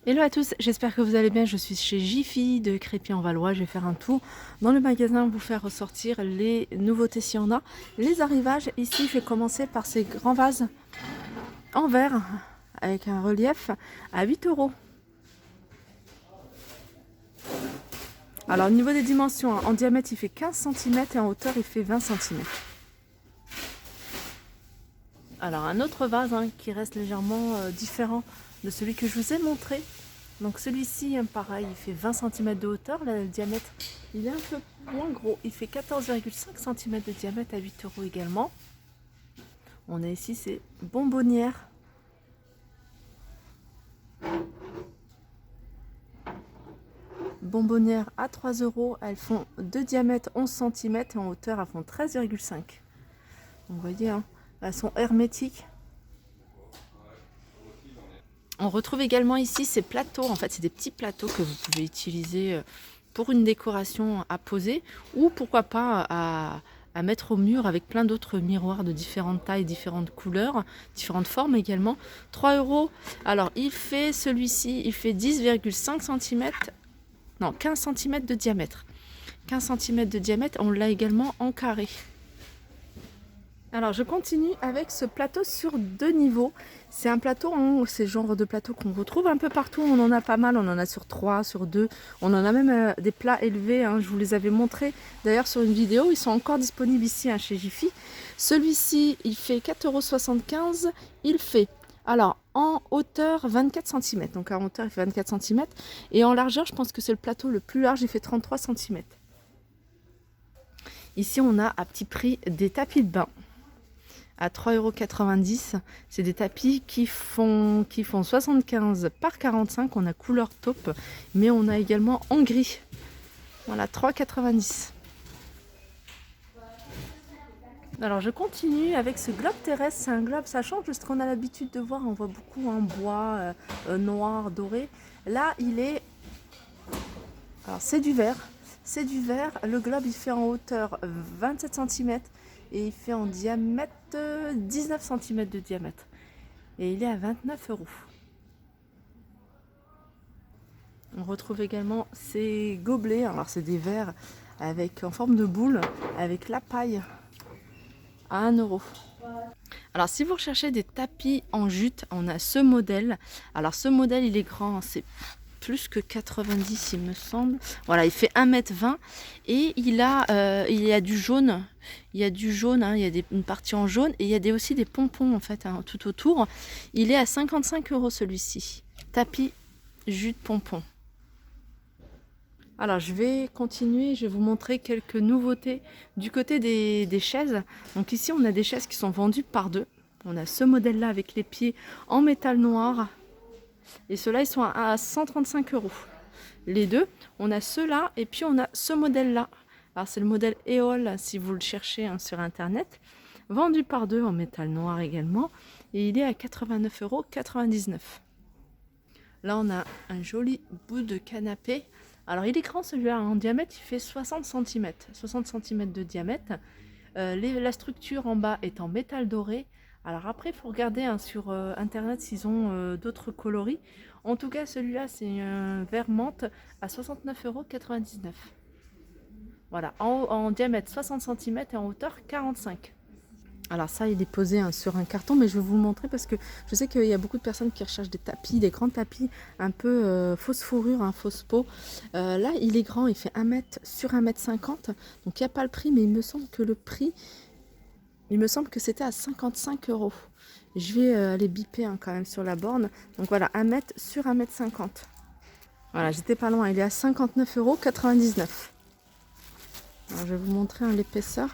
Hello à tous, j'espère que vous allez bien. Je suis chez Jiffy de Crépy-en-Valois. Je vais faire un tour dans le magasin, vous faire ressortir les nouveautés s'il y en a. Les arrivages, ici je vais commencer par ces grands vases en verre avec un relief à 8 euros. Alors au niveau des dimensions, en diamètre il fait 15 cm et en hauteur il fait 20 cm. Alors un autre vase qui reste légèrement différent de celui que je vous ai montré. Donc celui-ci, pareil, il fait 20 cm de hauteur, là, le diamètre il est un peu moins gros, il fait 14,5 cm de diamètre à 8 euros également. On a ici ces bonbonnières. Bonbonnières à 3 euros, elles font de diamètre 11 cm et en hauteur elles font 13,5. Donc vous voyez, elles sont hermétiques. On retrouve également ici ces plateaux, en fait c'est des petits plateaux que vous pouvez utiliser pour une décoration à poser ou pourquoi pas à mettre au mur avec plein d'autres miroirs de différentes tailles, différentes couleurs, différentes formes également. 3 euros. Alors il fait celui-ci, il fait 10,5 cm, non 15 cm de diamètre. 15 cm de diamètre, on l'a également en carré. Alors je continue avec ce plateau sur 2 niveaux. C'est un plateau, c'est le genre de plateau qu'on retrouve un peu partout. On en a pas mal, on en a sur 3, sur 2. On en a même des plats élevés, je vous les avais montrés d'ailleurs sur une vidéo. Ils sont encore disponibles ici chez Jiffy. Celui-ci, il fait 4,75 €. Il fait, alors en hauteur 24 cm. Donc en hauteur il fait 24 cm. Et en largeur, je pense que c'est le plateau le plus large, il fait 33 cm. Ici on a à petit prix des tapis de bain. À 3,90 €. C'est des tapis qui font 75 par 45. On a couleur taupe, mais on a également en gris. Voilà, 3,90 €. Alors je continue avec ce globe terrestre. C'est un globe, ça change de ce qu'on a l'habitude de voir. On voit beaucoup en bois, noir, doré. Là, il est... Alors c'est du verre. C'est du verre. Le globe, il fait en hauteur 27 cm. Et il fait en diamètre 19 cm de diamètre. Et il est à 29 €. On retrouve également ces gobelets. Alors c'est des verres avec, en forme de boule avec la paille à 1 €. Alors si vous recherchez des tapis en jute, on a ce modèle. Alors ce modèle il est grand, c'est plus que 90 il me semble. Voilà, il fait 1,20 m et il y a du jaune. Il y a du jaune, il y a une partie en jaune et il y a aussi des pompons en fait tout autour. Il est à 55 € celui-ci. Tapis jute pompon. Alors je vais continuer, je vais vous montrer quelques nouveautés du côté des chaises. Donc ici on a des chaises qui sont vendues par deux. On a ce modèle là avec les pieds en métal noir. Et ceux-là, ils sont à 135 €. Les deux, on a ceux-là et puis on a ce modèle-là. Alors c'est le modèle Éole si vous le cherchez sur internet. Vendu par deux en métal noir également. Et il est à 89,99 €. Là, on a un joli bout de canapé. Alors il est grand celui-là, en diamètre, il fait 60 cm. 60 cm de diamètre. La structure en bas est en métal doré. Alors après, il faut regarder sur internet s'ils ont d'autres coloris. En tout cas, celui-là, c'est un verre menthe à 69,99 €. Voilà, en diamètre 60 cm et en hauteur 45. Alors ça, il est posé sur un carton, mais je vais vous le montrer parce que je sais qu'il y a beaucoup de personnes qui recherchent des tapis, des grands tapis, un peu fausse fourrure, fausse peau. Là, il est grand, il fait 1 m sur 1,50 m. Donc il n'y a pas le prix, mais il me semble que le prix... Il me semble que c'était à 55 €. Je vais aller biper quand même sur la borne. Donc voilà, 1 m sur 1,50 m. Voilà, j'étais pas loin. Il est à 59,99 €. Alors, je vais vous montrer l'épaisseur.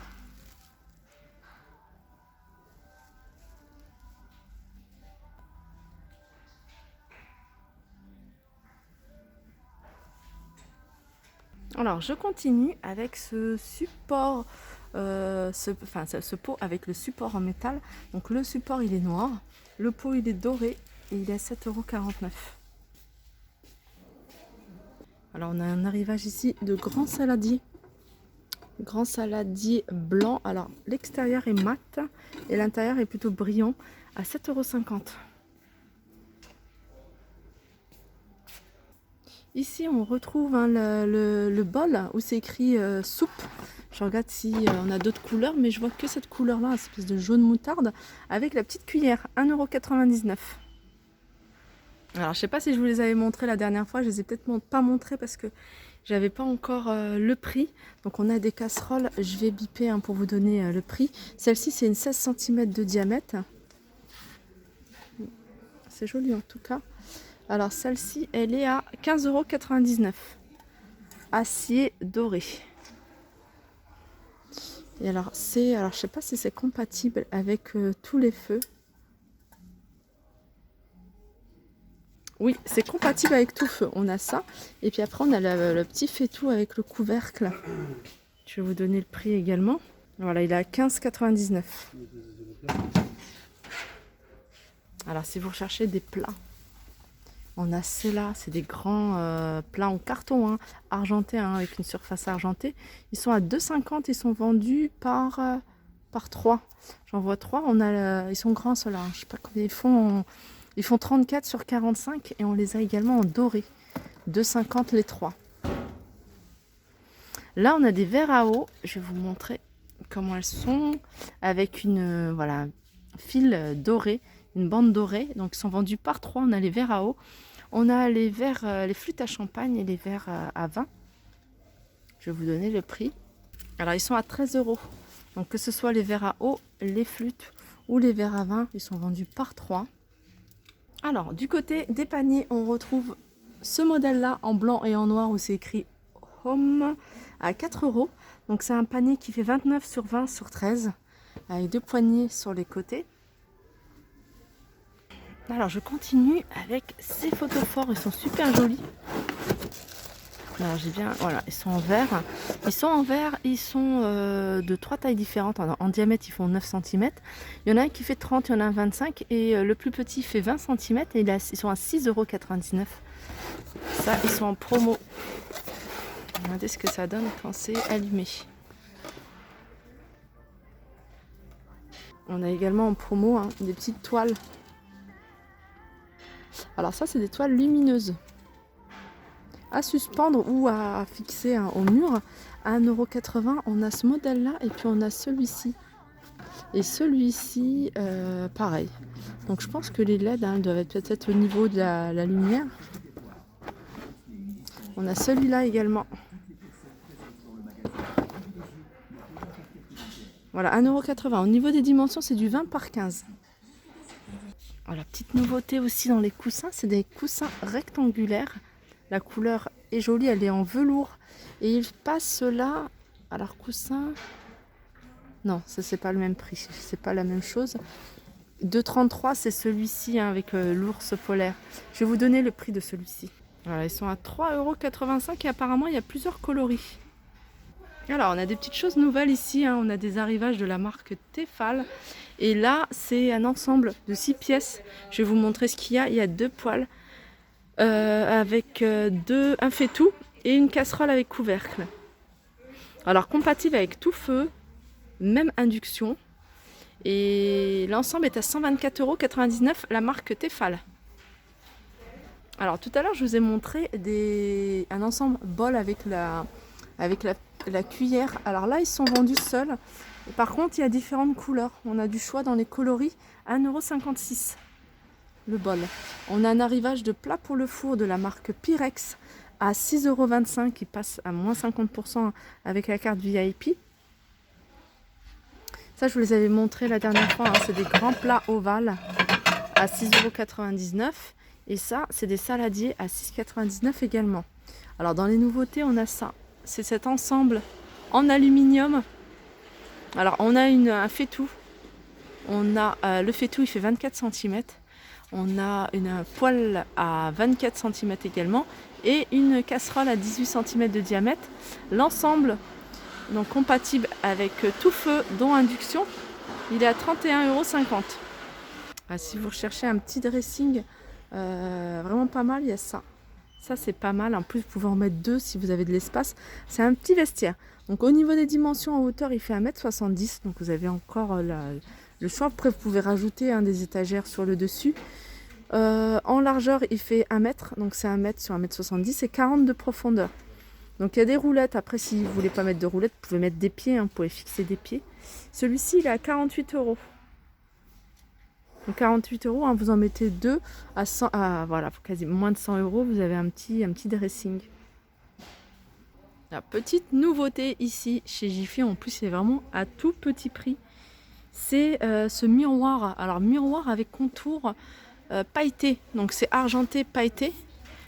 Alors, je continue avec ce support, ce pot avec le support en métal. Donc le support il est noir, le pot il est doré et il est à 7,49 €. Alors on a un arrivage ici de grand saladier blanc. Alors l'extérieur est mat et l'intérieur est plutôt brillant à 7,50 €. Ici, on retrouve hein, le bol où c'est écrit soupe. Je regarde si on a d'autres couleurs, mais je vois que cette couleur-là, une espèce de jaune moutarde, avec la petite cuillère, 1,99 €. Alors, je sais pas si je vous les avais montrés la dernière fois, je les ai peut-être pas montrés parce que j'avais pas encore le prix. Donc, on a des casseroles, je vais biper hein, pour vous donner le prix. Celle-ci, c'est une 16 cm de diamètre. C'est joli en tout cas. Alors, celle-ci, elle est à 15,99 €. Acier doré. Et alors, je sais pas si c'est compatible avec tous les feux. Oui, c'est compatible avec tout feu. On a ça. Et puis après, on a le petit faitout avec le couvercle. Je vais vous donner le prix également. Voilà, il est à 15,99 €. Alors, si vous recherchez des plats, on a ceux-là. C'est des grands plats en carton, hein, argenté, hein, avec une surface argentée. Ils sont à 2,50 €. Ils sont vendus par 3. J'en vois 3. Ils sont grands, ceux-là. Je sais pas combien ils font. Ils font 34 sur 45 et on les a également en doré. 2,50 € les 3. Là, on a des verres à eau. Je vais vous montrer comment elles sont. Avec une voilà, fil doré, une bande dorée. Donc, ils sont vendus par 3. On a les verres à eau. On a les verres, les flûtes à champagne et les verres à vin. Je vais vous donner le prix. Alors, ils sont à 13 €. Donc, que ce soit les verres à eau, les flûtes ou les verres à vin, ils sont vendus par 3. Alors, du côté des paniers, on retrouve ce modèle-là en blanc et en noir où c'est écrit Home à 4 €. Donc, c'est un panier qui fait 29 sur 20 sur 13 avec 2 poignées sur les côtés. Alors, je continue avec ces photophores. Ils sont super jolis. Alors, voilà, ils sont en verre. Ils sont de 3 tailles différentes. En diamètre, ils font 9 cm. Il y en a un qui fait 30, il y en a un 25. Et le plus petit fait 20 cm. Et ils sont à 6,99 €. Ça, ils sont en promo. Regardez ce que ça donne quand c'est allumé. On a également en promo hein, des petites toiles. Alors ça, c'est des toiles lumineuses. À suspendre ou à fixer hein, au mur. À 1,80 €, on a ce modèle-là et puis on a celui-ci. Et celui-ci, pareil. Donc je pense que les LED hein, doivent être peut-être au niveau de la lumière. On a celui-là également. Voilà, 1,80 €. Au niveau des dimensions, c'est du 20 par 15. Voilà, petite nouveauté aussi dans les coussins, c'est des coussins rectangulaires. La couleur est jolie, elle est en velours. Et il passe là. Alors, coussin. Non, ça, c'est pas le même prix. C'est pas la même chose. 2,33 €, c'est celui-ci hein, avec l'ours polaire. Je vais vous donner le prix de celui-ci. Voilà, ils sont à 3,85 € et apparemment, il y a plusieurs coloris. Alors, on a des petites choses nouvelles ici. Hein. On a des arrivages de la marque Tefal. Et là, c'est un ensemble de 6 pièces. Je vais vous montrer ce qu'il y a. Il y a 2 poêles avec un faitout et une casserole avec couvercle. Alors, compatible avec tout feu, même induction. Et l'ensemble est à 124,99 €, la marque Tefal. Alors, tout à l'heure, je vous ai montré un ensemble bol avec la cuillère. Alors là, ils sont vendus seuls. Par contre, il y a différentes couleurs. On a du choix dans les coloris. 1,56 € le bol. On a un arrivage de plat pour le four de la marque Pyrex à 6,25 € qui passe à moins 50% avec la carte VIP. Ça, je vous les avais montré la dernière fois. Hein. C'est des grands plats ovales à 6,99 €. Et ça, c'est des saladiers à 6,99 € également. Alors, dans les nouveautés, on a ça. C'est cet ensemble en aluminium. Alors, on a un faitout. On a le faitout, il fait 24 cm. On a une poêle à 24 cm également. Et une casserole à 18 cm de diamètre. L'ensemble, donc compatible avec tout feu, dont induction, il est à 31,50 €. Ah, si vous recherchez un petit dressing vraiment pas mal, il y a ça. Ça, c'est pas mal. En plus, vous pouvez en mettre 2 si vous avez de l'espace. C'est un petit vestiaire. Donc, au niveau des dimensions en hauteur, il fait 1,70 m. Donc, vous avez encore le choix. Après, vous pouvez rajouter des étagères sur le dessus. En largeur, il fait 1 mètre, donc c'est 1 mètre sur 1,70 m et 40 de profondeur. Donc il y a des roulettes. Après, si vous ne voulez pas mettre de roulettes, vous pouvez mettre des pieds, hein, vous pouvez fixer des pieds. Celui-ci, il est à 48 €. Donc 48 €, hein, vous en mettez 2 à 100, voilà, quasiment moins de 100 €, vous avez un petit dressing. La petite nouveauté ici chez Jiffy, en plus c'est vraiment à tout petit prix, c'est ce miroir. Alors miroir avec contour pailleté, donc c'est argenté pailleté.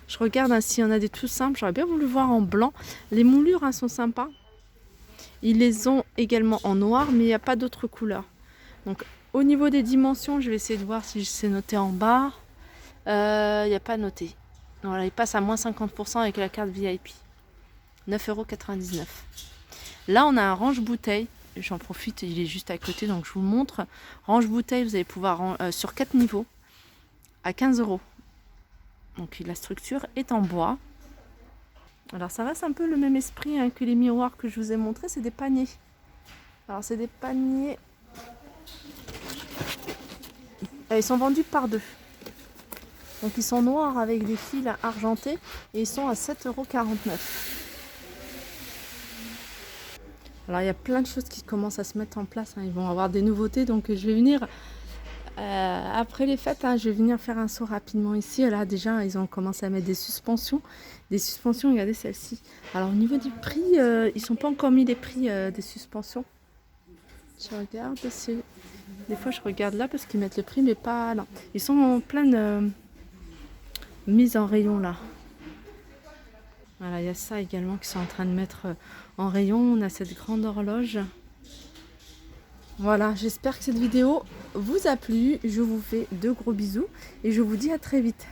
Je regarde hein, s'il y en a des tout simples, j'aurais bien voulu voir en blanc. Les moulures hein, sont sympas. Ils les ont également en noir, mais il n'y a pas d'autres couleurs. Donc au niveau des dimensions, je vais essayer de voir si c'est noté en bas. Il n'y a pas noté. Voilà, il passe à moins 50% avec la carte VIP. 9,99 €. Là, on a un range-bouteille. J'en profite, il est juste à côté, donc je vous le montre. Range-bouteille, vous allez pouvoir sur 4 niveaux à 15 €. Donc la structure est en bois. Alors ça reste un peu le même esprit hein, que les miroirs que je vous ai montrés. C'est des paniers. Alors c'est des paniers. Ils sont vendus par 2. Donc ils sont noirs avec des fils argentés et ils sont à 7,49 €. Alors il y a plein de choses qui commencent à se mettre en place, hein. Ils vont avoir des nouveautés, donc je vais venir après les fêtes, hein, je vais venir faire un saut rapidement ici. Là déjà ils ont commencé à mettre des suspensions. Regardez celle-ci. Alors au niveau du prix, ils sont pas encore mis les prix des suspensions. Je regarde, des fois je regarde là parce qu'ils mettent le prix mais pas là. Ils sont en pleine mise en rayon là. Voilà, il y a ça également qui sont en train de mettre en rayon. On a cette grande horloge. Voilà, j'espère que cette vidéo vous a plu. Je vous fais de gros bisous et je vous dis à très vite.